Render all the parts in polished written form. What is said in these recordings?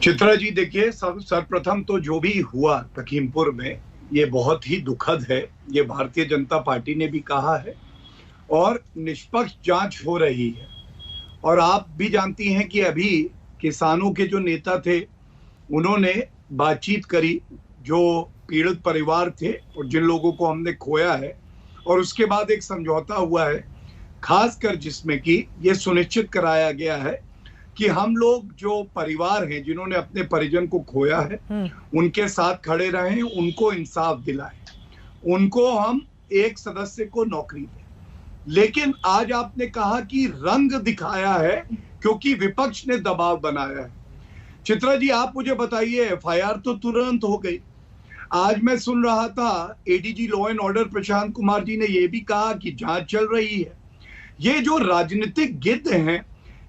चित्रा जी देखिए, सर्वप्रथम तो जो भी हुआ लखीमपुर में ये बहुत ही दुखद है। ये भारतीय जनता पार्टी ने भी कहा है और निष्पक्ष जांच हो रही है। और आप भी जानती हैं कि अभी किसानों के जो नेता थे उन्होंने बातचीत करी, जो पीड़ित परिवार थे और जिन लोगों को हमने खोया है, और उसके बाद एक समझौता हुआ है, खासकर जिसमें कि ये सुनिश्चित कराया गया है कि हम लोग जो परिवार हैं जिन्होंने अपने परिजन को खोया है उनके साथ खड़े रहें, उनको इंसाफ दिलाएं, उनको हम एक सदस्य को नौकरी दें। लेकिन आज आपने कहा कि रंग दिखाया है क्योंकि विपक्ष ने दबाव बनाया है। चित्रा जी आप मुझे बताइए, एफआईआर तो तुरंत हो गई। आज मैं सुन रहा था ADG law and order Prashant Kumar ji ने यह भी कहा कि जांच चल रही है। ये जो राजनीतिक गिद्ध हैं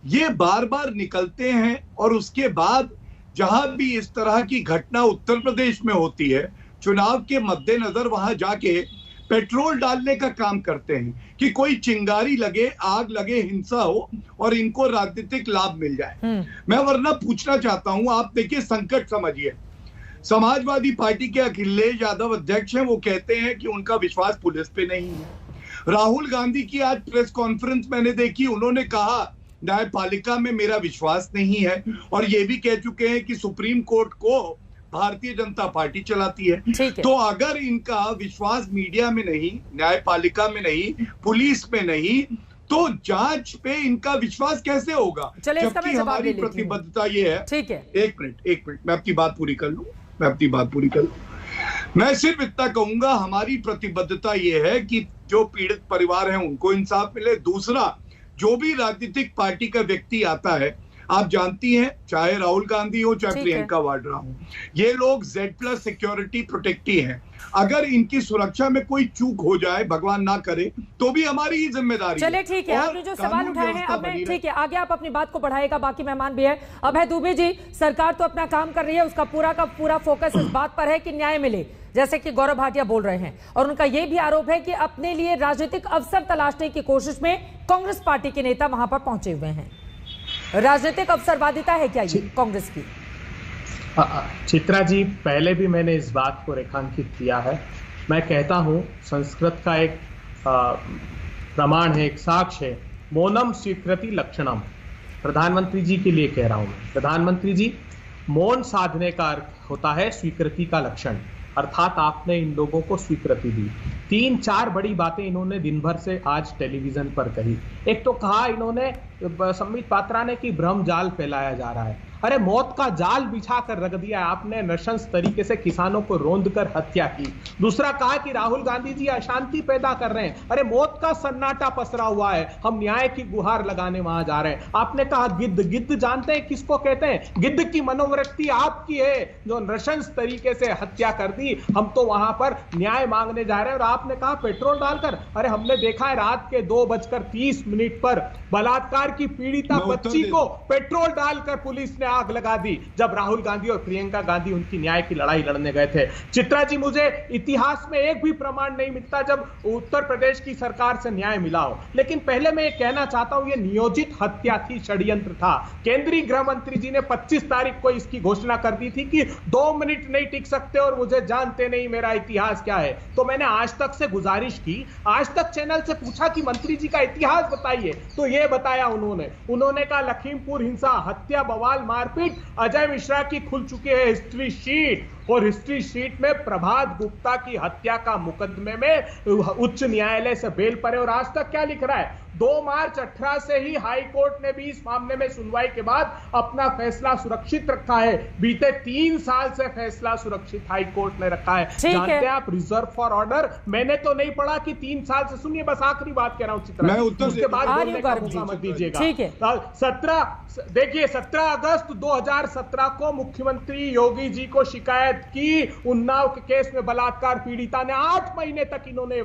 ये बार बार निकलते हैं और उसके बाद जहां भी इस तरह की घटना उत्तर प्रदेश में होती है, चुनाव के मद्देनजर वहां जाके पेट्रोल डालने का काम करते हैं कि कोई चिंगारी लगे, आग लगे, हिंसा हो और इनको राजनीतिक लाभ मिल जाए। मैं वरना पूछना चाहता हूं, आप देखिए संकट समझिए। समाजवादी पार्टी के अखिलेश यादव अध्यक्ष हैं, वो कहते हैं कि उनका विश्वास पुलिस पे नहीं है। राहुल गांधी की आज प्रेस कॉन्फ्रेंस मैंने देखी, उन्होंने कहा न्यायपालिका में मेरा विश्वास नहीं है, और ये भी कह चुके हैं कि सुप्रीम कोर्ट को भारतीय जनता पार्टी चलाती है। तो अगर इनका विश्वास मीडिया में नहीं, न्यायपालिका में नहीं, पुलिस में नहीं, तो जांच पे इनका विश्वास कैसे होगा? जबकि हमारी प्रतिबद्धता ये है। ठीक है, एक मिनट मैं अपनी बात पूरी कर लूं। मैं सिर्फ इतना कहूंगा, हमारी प्रतिबद्धता ये है कि जो पीड़ित परिवार हैं उनको इंसाफ मिले। दूसरा, जो भी राजनीतिक पार्टी का व्यक्ति आता है, आप जानती हैं, चाहे राहुल गांधी हो चाहे प्रियंका वाड्रा हो, ये लोग Z+ सिक्योरिटी प्रोटेक्टी हैं। अगर इनकी सुरक्षा में कोई चूक हो जाए, भगवान ना करे, तो भी हमारी ही जिम्मेदारी है। चलिए ठीक है, आपने जो सवाल उठाए हैं, अब मैं ठीक है आगे आप अपनी बात को बढ़ाएगा, बाकी मेहमान भी है। अभय दुबे जी, सरकार तो अपना काम कर रही है, उसका पूरा का पूरा फोकस इस बात पर है कि न्याय मिले, जैसे कि गौरव भाटिया बोल रहे हैं, और उनका यह भी आरोप है कि अपने लिए राजनीतिक अवसर तलाशने की कोशिश में कांग्रेस पार्टी के नेता वहां पर पहुंचे हुए हैं। राजनीतिक अवसरवादिता है क्या ये कांग्रेस की? चित्रा जी, पहले भी मैंने इस बात को रेखांकित किया है। मैं कहता हूं, संस्कृत का एक प्रमाण है, एक साक्ष्य है, मौनम स्वीकृति लक्षणम। प्रधानमंत्री जी के लिए कह रहा हूं मैं। प्रधानमंत्री जी, मौन साधने का अर्थ होता है स्वीकृति का लक्षण, अर्थात आपने इन लोगों को स्वीकृति दी। 3-4 बड़ी बातें इन्होंने दिन भर से आज टेलीविजन पर कही। एक तो कहा इन्होंने, संबित पात्रा ने, कि भ्रम जाल फैलाया जा रहा है। अरे मौत का जाल बिछा कर रख दिया आपने, नृशंस तरीके से किसानों को रौंद कर हत्या की। दूसरा कहा कि राहुल गांधी जी अशांति पैदा कर रहे हैं। अरे मौत का सन्नाटा पसरा हुआ है, हम न्याय की गुहार लगाने वहां जा रहे हैं। आपने कहा गिद्ध जानते हैं किसको कहते हैं? गिद्ध की मनोवृत्ति आपकी है जो नृशंस तरीके से हत्या कर दी। हम तो वहां पर न्याय मांगने जा रहे हैं। और आपने कहा पेट्रोल डालकर, अरे हमने देखा है रात के 2:30 पर बलात्कार की पीड़िता बच्ची को पेट्रोल डालकर पुलिस ने आग लगा दी, जब राहुल गांधी और प्रियंका गांधी उनकी न्याय की लड़ाई लड़ने गए थे। चित्रा जी, मुझे इतिहास में एक भी प्रमाण नहीं मिलता जब उत्तर प्रदेश की सरकार से न्याय मिला हो। लेकिन पहले मैं ये कहना चाहता हूं, ये नियोजित हत्या थी, षड्यंत्र था। केंद्रीय गृह मंत्री जी ने 25 तारीख को इसकी घोषणा कर दी थी कि 2 मिनट नहीं टिक सकते और मुझे जानते नहीं मेरा इतिहास क्या है। तो मैंने आज तक से गुजारिश की, आज तक चैनल से पूछा कि मंत्री जी का इतिहास बताइए, तो ये बताया उन्होंने कहा लखीमपुर हिंसा, हत्या, बवाल, मारपीट, अजय मिश्रा की खुल चुकी है हिस्ट्री शीट, और हिस्ट्री शीट में प्रभात गुप्ता की हत्या का मुकदमे में उच्च न्यायालय से बेल पर है। और आज तक क्या लिख रहा है? 2 मार्च 18 से ही हाई कोर्ट ने भी इस मामले में सुनवाई के बाद अपना फैसला सुरक्षित रखा है। बीते 3 साल से फैसला सुरक्षित हाई कोर्ट ने रखा है। जानते हैं आप, रिजर्व फॉर ऑर्डर मैंने तो नहीं पढ़ा कि 3 साल से। सुनिए, बस आखिरी बात कह रहा हूं चित्रा, उसके बाद बोलने का मौका मत दीजिएगा। 17 अगस्त 2017 को मुख्यमंत्री योगी जी को शिकायत की, उन्नाव के केस में बलात्कार पीड़िता ने 8 महीने तक इन्होंने